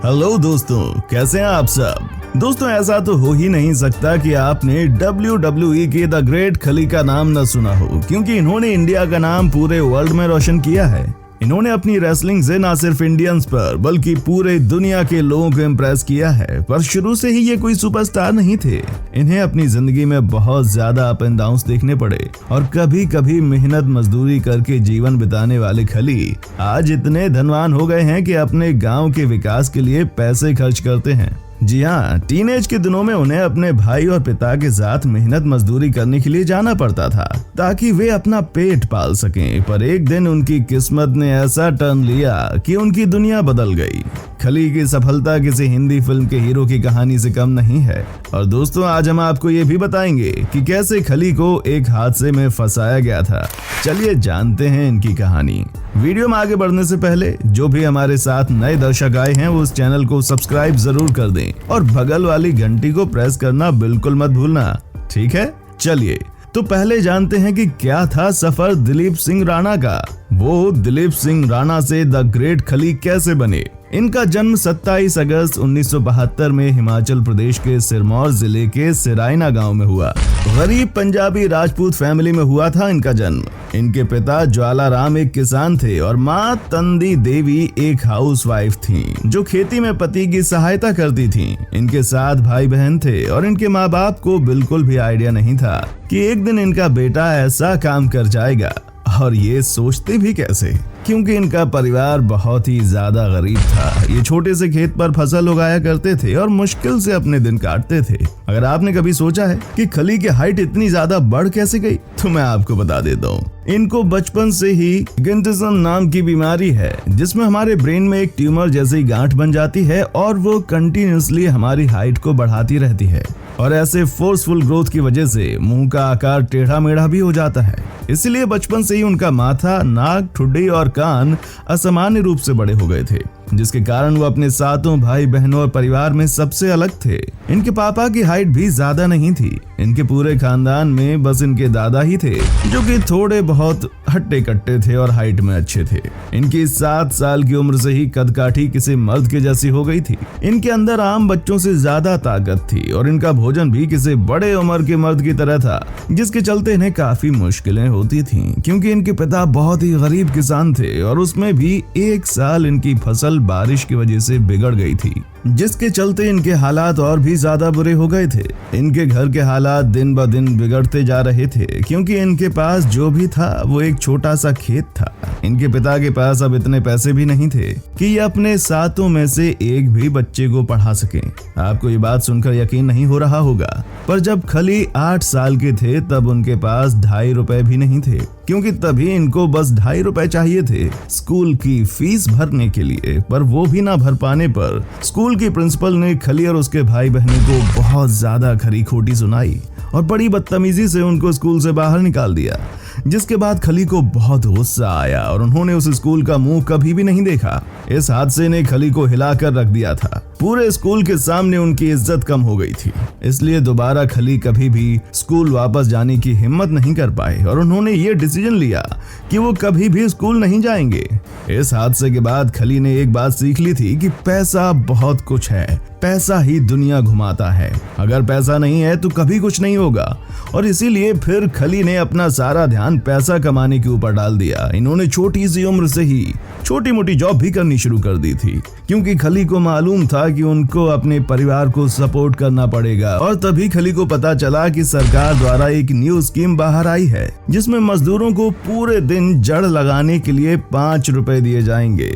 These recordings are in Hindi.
हेलो दोस्तों, कैसे हैं आप सब। दोस्तों, ऐसा तो हो ही नहीं सकता कि आपने WWE के द ग्रेट खली का नाम न सुना हो, क्योंकि इन्होंने इंडिया का नाम पूरे वर्ल्ड में रोशन किया है। इन्होंने अपनी रेसलिंग से न सिर्फ इंडियंस पर बल्कि पूरे दुनिया के लोगों को इम्प्रेस किया है। पर शुरू से ही ये कोई सुपरस्टार नहीं थे। इन्हें अपनी जिंदगी में बहुत ज्यादा अप एंड डाउन्स देखने पड़े और कभी कभी मेहनत मजदूरी करके जीवन बिताने वाले खली आज इतने धनवान हो गए हैं कि अपने गांव के विकास के लिए पैसे खर्च करते हैं। जी हाँ, टीनेज के दिनों में उन्हें अपने भाई और पिता के साथ मेहनत मजदूरी करने के लिए जाना पड़ता था ताकि वे अपना पेट पाल सकें। पर एक दिन उनकी किस्मत ने ऐसा टर्न लिया कि उनकी दुनिया बदल गई। खली की सफलता किसी हिंदी फिल्म के हीरो की कहानी से कम नहीं है। और दोस्तों, आज हम आपको ये भी बताएंगे कि कैसे खली को एक हादसे में फंसाया गया था। चलिए जानते हैं इनकी कहानी। वीडियो में आगे बढ़ने से पहले जो भी हमारे साथ नए दर्शक आए हैं वो इस चैनल को सब्सक्राइब जरूर कर दें और बगल वाली घंटी को प्रेस करना बिल्कुल मत भूलना, ठीक है। चलिए तो पहले जानते हैं कि क्या था सफर दिलीप सिंह राणा का। वो दिलीप सिंह राणा से द ग्रेट खली कैसे बने। इनका जन्म 27 अगस्त 1972 में हिमाचल प्रदेश के सिरमौर जिले के सिराइना गांव में हुआ। गरीब पंजाबी राजपूत फैमिली में हुआ था इनका जन्म। इनके पिता ज्वाला राम एक किसान थे और मां तंदी देवी एक हाउसवाइफ थीं, जो खेती में पति की सहायता करती थीं। इनके 7 भाई बहन थे और इनके माँ बाप को बिल्कुल भी आइडिया नहीं था कि एक दिन इनका बेटा ऐसा काम कर जाएगा। और ये सोचते भी कैसे, क्योंकि इनका परिवार बहुत ही ज्यादा गरीब था। ये छोटे से खेत पर फसल उगाया करते थे और मुश्किल से अपने दिन काटते थे। अगर आपने कभी सोचा है कि खली की हाइट इतनी ज्यादा बढ़ कैसे गई, तो मैं आपको बता देता हूँ। इनको बचपन से ही गिंटिसन नाम की बीमारी है, जिसमें हमारे ब्रेन में एक ट्यूमर जैसी गांठ बन जाती है और वो कंटिन्यूसली हमारी हाइट को बढ़ाती रहती है। और ऐसे फोर्सफुल ग्रोथ की वजह से मुंह का आकार टेढ़ा मेढ़ा भी हो जाता है। इसलिए बचपन से ही उनका माथा, नाक, ठुड्डी और कान असामान्य रूप से बड़े हो गए थे, जिसके कारण वो अपने 7 भाई बहनों और परिवार में सबसे अलग थे। इनके पापा की हाइट भी ज्यादा नहीं थी। इनके पूरे खानदान में बस इनके दादा ही थे जो कि थोड़े बहुत हट्टे कट्टे थे और हाइट में अच्छे थे। इनकी 7 साल की उम्र से ही कदकाठी किसी मर्द के जैसी हो गई थी। इनके अंदर आम बच्चों से ज्यादा ताकत थी और इनका भोजन भी किसी बड़े उम्र के मर्द की तरह था, जिसके चलते इन्हें काफी मुश्किलें होती थीं, क्योंकि इनके पिता बहुत ही गरीब किसान थे और उसमें भी एक साल इनकी फसल बारिश की वजह से बिगड़ गई थी, जिसके चलते इनके हालात और भी ज्यादा बुरे हो गए थे। इनके घर के हालात दिन ब दिन बिगड़ते जा रहे थे, क्योंकि इनके पास जो भी था वो एक छोटा सा खेत था। इनके पिता के पास अब इतने पैसे भी नहीं थे कि ये अपने 7 में से एक भी बच्चे को पढ़ा सके। आपको ये बात सुनकर यकीन नहीं हो रहा होगा, पर जब खली 8 साल के थे तब उनके पास 2.5 रुपए भी नहीं थे, क्योंकि तभी इनको बस 2.5 रुपए चाहिए थे स्कूल की फीस भरने के लिए। पर वो भी ना भर पाने पर स्कूल की प्रिंसिपल ने खली और उसके भाई बहनों को बहुत ज्यादा खरी खोटी सुनाई और बड़ी बदतमीजी से उनको स्कूल से बाहर निकाल दिया, जिसके बाद खली को बहुत गुस्सा आया और उन्होंने उस स्कूल का मुंह कभी भी नहीं देखा। इस हादसे ने खली को हिलाकर रख दिया था। पूरे स्कूल के सामने उनकी इज्जत कम हो गई थी, इसलिए दोबारा खली कभी भी स्कूल वापस जाने की हिम्मत नहीं कर पाए और उन्होंने ये डिसीजन लिया कि वो कभी भी स्कूल नहीं जाएंगे। इस हादसे के बाद खली ने एक बात सीख ली थी कि पैसा बहुत कुछ है, पैसा ही दुनिया घुमाता है। अगर पैसा नहीं है तो कभी कुछ नहीं होगा। और इसीलिए फिर खली ने अपना सारा ध्यान पैसा कमाने के ऊपर डाल दिया। इन्होंने छोटी सी उम्र से ही छोटी मोटी जॉब भी करनी शुरू कर दी थी, क्योंकि खली को मालूम था कि उनको अपने परिवार को सपोर्ट करना पड़ेगा। और तभी खली को पता चला कि सरकार द्वारा एक न्यू स्कीम बाहर आई है, जिसमें मजदूरों को पूरे दिन जड़ लगाने के लिए 5 रुपए दिए जाएंगे।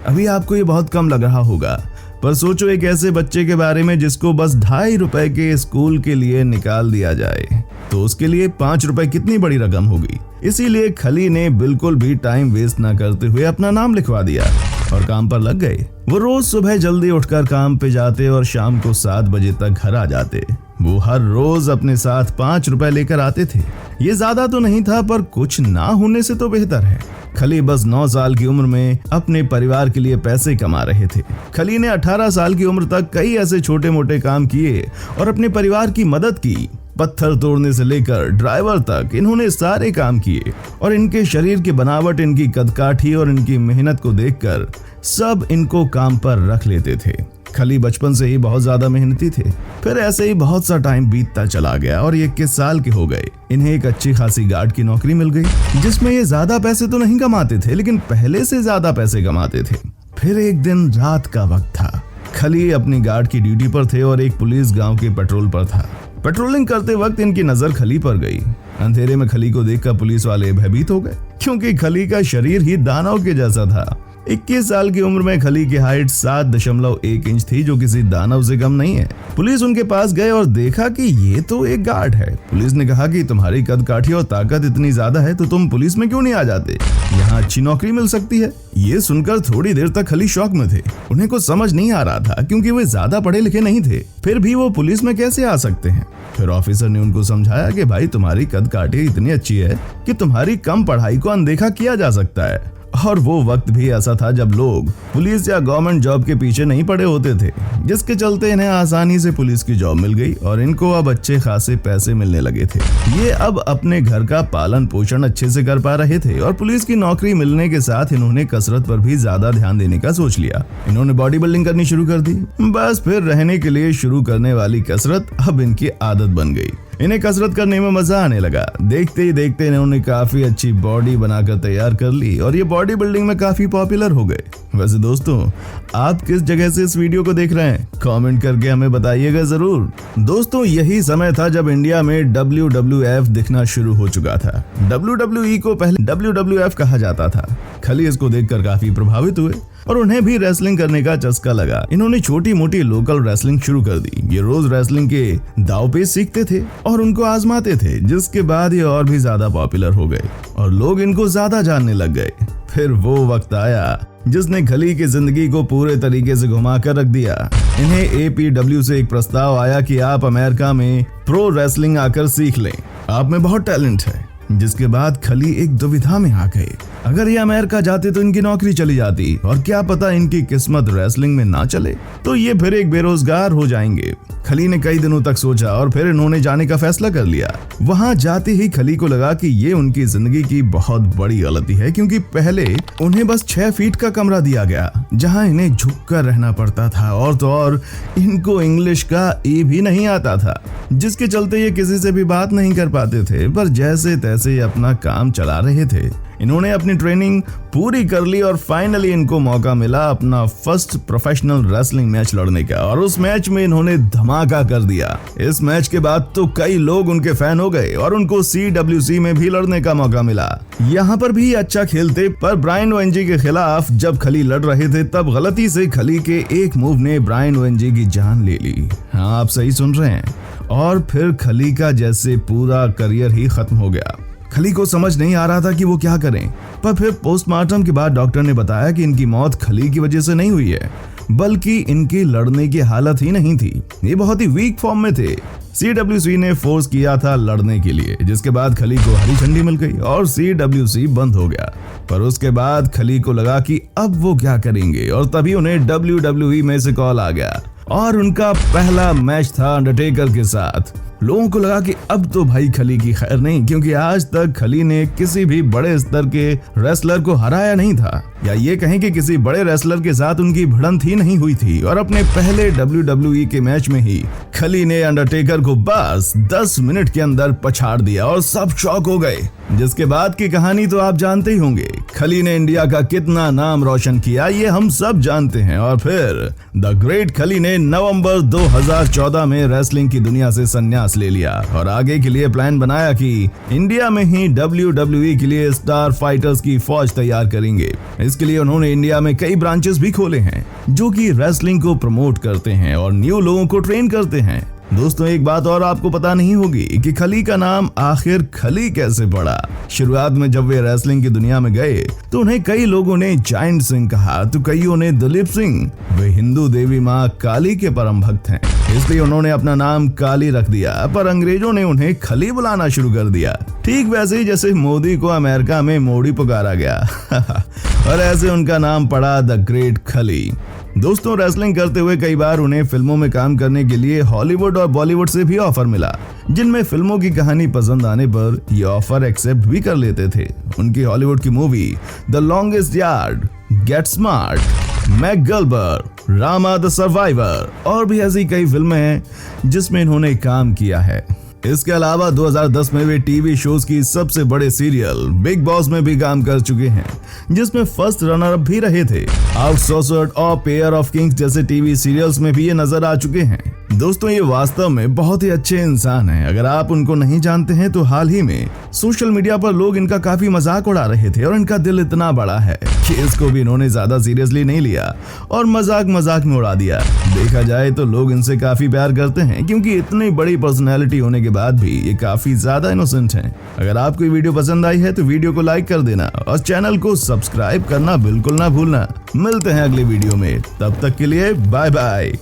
अभी आपको ये बहुत कम लग रहा होगा, पर सोचो एक ऐसे बच्चे के बारे में जिसको बस 2.5 रुपए के स्कूल के लिए निकाल दिया जाए, तो उसके लिए 5 रुपए कितनी बड़ी रकम होगी। इसीलिए खली ने बिल्कुल भी टाइम वेस्ट ना करते हुए अपना नाम लिखवा दिया और काम पर लग गए। वो रोज सुबह जल्दी उठकर काम पे जाते और शाम को 7 बजे तक घर आ जाते। वो हर रोज अपने साथ 5 रुपए लेकर आते थे। ये ज्यादा तो नहीं था, पर कुछ ना होने से तो बेहतर है। खली बस 9 साल की उम्र में अपने परिवार के लिए पैसे कमा रहे थे। खली ने 18 साल की उम्र तक कई ऐसे छोटे मोटे काम किए और अपने परिवार की मदद की। पत्थर तोड़ने से लेकर ड्राइवर तक इन्होंने सारे काम किए और इनके शरीर की बनावट, इनकी कदकाठी और इनकी मेहनत को देखकर सब इनको काम पर रख लेते थे। खली बचपन से ही बहुत ज्यादा मेहनती थे। फिर ऐसे ही बहुत सा टाइम बीतता चला गया और 21 साल के हो गए। इन्हें एक अच्छी खासी गार्ड की नौकरी मिल गई, जिसमें ये ज्यादा पैसे तो नहीं कमाते थे, लेकिन पहले से ज्यादा पैसे कमाते थे। फिर एक दिन रात का वक्त था। खली अपनी गार्ड की ड्यूटी पर थे और एक पुलिस गांव के पेट्रोल पर था। पेट्रोलिंग करते वक्त इनकी नजर खली पर गई। अंधेरे में खली को देखकर पुलिस वाले भयभीत हो गए, क्योंकि खली का शरीर ही दानव के जैसा था। 21 साल की उम्र में खली की हाइट 7.1 इंच थी, जो किसी दानव से कम नहीं है। पुलिस उनके पास गए और देखा कि ये तो एक गार्ड है। पुलिस ने कहा कि तुम्हारी कद काठी और ताकत इतनी ज्यादा है तो तुम पुलिस में क्यों नहीं आ जाते, यहाँ अच्छी नौकरी मिल सकती है। ये सुनकर थोड़ी देर तक खली शॉक में थे। उन्हें कुछ समझ नहीं आ रहा था, क्योंकि वे ज्यादा पढ़े लिखे नहीं थे, फिर भी वो पुलिस में कैसे आ सकते हैं। फिर ऑफिसर ने उनको समझाया कि भाई, तुम्हारी कद काठी इतनी अच्छी है कि तुम्हारी कम पढ़ाई को अनदेखा किया जा सकता है। और वो वक्त भी ऐसा था जब लोग पुलिस या गवर्नमेंट जॉब के पीछे नहीं पड़े होते थे, जिसके चलते इन्हें आसानी से पुलिस की जॉब मिल गई और इनको अब अच्छे खासे पैसे मिलने लगे थे। ये अब अपने घर का पालन पोषण अच्छे से कर पा रहे थे और पुलिस की नौकरी मिलने के साथ इन्होंने कसरत पर भी ज्यादा ध्यान देने का सोच लिया। इन्होंने बॉडी बिल्डिंग करनी शुरू कर दी। बस फिर रहने के लिए शुरू करने वाली कसरत अब इनकी आदत बन गई। इन्हें कसरत करने में मजा आने लगा। देखते ही देखते इन्होंने काफी अच्छी बॉडी बनाकर तैयार कर ली और ये बॉडी बिल्डिंग में काफी पॉपुलर हो गए। वैसे दोस्तों, आप किस जगह से इस वीडियो को देख रहे हैं, कमेंट करके हमें बताइएगा जरूर। दोस्तों, यही समय था जब इंडिया में WWF दिखना शुरू हो चुका था। WWE को पहले WWF कहा जाता था। खली इसको देखकर काफी प्रभावित हुए और उन्हें भी रेसलिंग करने का चस्का लगा। इन्होंने छोटी मोटी लोकल रेसलिंग शुरू कर दी। ये रोज रेसलिंग के दाव पेच सीखते थे और उनको आजमाते थे, जिसके बाद ये और भी ज्यादा पॉपुलर हो गए और लोग इनको ज्यादा जानने लग गए। फिर वो वक्त आया जिसने खली की जिंदगी को पूरे तरीके से घुमा कर रख दिया। इन्हें APW से एक प्रस्ताव आया कि आप अमेरिका में प्रो रेसलिंग आकर सीख लें, आप में बहुत टैलेंट है। जिसके बाद खली एक दुविधा में आ गए। अगर ये अमेरिका जाते तो इनकी नौकरी चली जाती और क्या पता इनकी किस्मत रेसलिंग में ना चले तो ये फिर एक बेरोजगार हो जाएंगे। खली ने कई दिनों तक सोचा और फिर इन्होंने जाने का फैसला कर लिया। वहां जाते ही खली को लगा कि ये उनकी जिंदगी की बहुत बड़ी गलती है, क्योंकि पहले उन्हें बस 6 फीट का कमरा दिया गया जहां इन्हें झुककर रहना पड़ता था, और तो और इनको इंग्लिश का ए भी नहीं आता था, जिसके चलते ये किसी से भी बात नहीं कर पाते थे। पर जैसे तैसे अपना काम चला रहे थे। इन्होंने अपनी ट्रेनिंग पूरी कर ली और फाइनली इनको मौका मिला अपना फर्स्ट प्रोफेशनल रेसलिंग मैच लड़ने का, और उस मैच में इन्होंने धमाका कर दिया। इस मैच के बाद तो कई लोग उनके फैन हो गए और उनको CWC में भी लड़ने का मौका मिला। यहाँ पर भी अच्छा खेलते, पर ब्रायन ओएनजी के खिलाफ जब खली लड़ रहे थे तब गलती से खली के एक मूव ने ब्रायन ओएनजी की जान ले ली। हाँ, आप सही सुन रहे हैं। और फिर खली का जैसे पूरा करियर ही खत्म हो गया। खली को समझ नहीं आ रहा था कि वो क्या करें, पर फिर पोस्टमार्टम के बाद डॉक्टर ने बताया कि इनकी मौत खली की वजह से नहीं हुई है, बल्कि इनकी लड़ने की हालत ही नहीं थी। ये बहुत ही वीक फॉर्म में थे। CWC ने फोर्स किया था लड़ने के लिए, जिसके बाद खली को हरी झंडी मिल गई और CWC बंद हो गया। पर उसके बाद खली को लगा कि अब वो क्या करेंगे, और तभी उन्हें WWE में से कॉल आ गया और उनका पहला मैच था अंडरटेकर के साथ। लोगों को लगा कि अब तो भाई खली की खैर नहीं, क्योंकि आज तक खली ने किसी भी बड़े स्तर के रेसलर को हराया नहीं था, या ये कहें कि किसी बड़े रेसलर के साथ उनकी भिड़ंत ही नहीं हुई थी। और अपने पहले WWE के मैच में ही खली ने अंडरटेकर को बस 10 मिनट के अंदर पछाड़ दिया और सब शॉक हो गए। जिसके बाद की कहानी तो आप जानते ही होंगे। खली ने इंडिया का कितना नाम रोशन किया ये हम सब जानते हैं। और फिर द ग्रेट खली ने नवंबर 2014 में रेसलिंग की दुनिया से संन्यास ले लिया और आगे के लिए प्लान बनाया कि इंडिया में ही WWE के लिए स्टार फाइटर्स की फौज तैयार करेंगे। इसके लिए उन्होंने इंडिया में कई ब्रांचेस भी खोले हैं जो कि रेसलिंग को प्रमोट करते हैं और न्यू लोगों को ट्रेन करते हैं। दोस्तों, एक बात और आपको पता नहीं होगी कि खली का नाम आखिर खली कैसे पड़ा। शुरुआत में जब वे रेसलिंग की दुनिया में गए तो उन्हें कई लोगों ने जायंट सिंह कहा तो कईयों ने दिलीप सिंह। वे हिंदू देवी माँ काली के परम भक्त हैं, इसलिए उन्होंने अपना नाम काली रख दिया, पर अंग्रेजों ने उन्हें खली बुलाना शुरू कर दिया। ठीक वैसे ही जैसे मोदी को अमेरिका में मोदी पुकारा गया और ऐसे उनका नाम पड़ा द ग्रेट खली। दोस्तों, रेसलिंग करते हुए कई बार उन्हें फिल्मों में काम करने के लिए हॉलीवुड और बॉलीवुड से भी ऑफर मिला, जिनमें फिल्मों की कहानी पसंद आने पर ये ऑफर एक्सेप्ट भी कर लेते थे। उनकी हॉलीवुड की movie the longest yard, get smart, MacGruber, रामा द सर्वाइवर और भी ऐसी कई फिल्में हैं जिसमें इन्होंने काम किया है। इसके अलावा 2010 में वे टीवी शोज की सबसे बड़े सीरियल बिग बॉस में भी काम कर चुके हैं, जिसमें फर्स्ट रनर अप भी रहे थे। आउटसोर्सड और पेयर ऑफ किंग्स जैसे टीवी सीरियल्स में भी ये नजर आ चुके हैं। दोस्तों, ये वास्तव में बहुत ही अच्छे इंसान हैं। अगर आप उनको नहीं जानते हैं तो हाल ही में सोशल मीडिया पर लोग इनका काफी मजाक उड़ा रहे थे और इनका दिल इतना बड़ा है कि इसको भी इन्होंने ज्यादा सीरियसली नहीं लिया और मजाक में उड़ा दिया। देखा जाए तो लोग इनसे काफी प्यार करते हैं, क्योंकि इतनी बड़ी पर्सनैलिटी होने के बाद भी ये काफी ज्यादा इनोसेंट हैं। अगर आपको ये वीडियो पसंद आई है तो वीडियो को लाइक कर देना और चैनल को सब्सक्राइब करना बिल्कुल ना भूलना। मिलते हैं अगले वीडियो में, तब तक के लिए बाय बाय।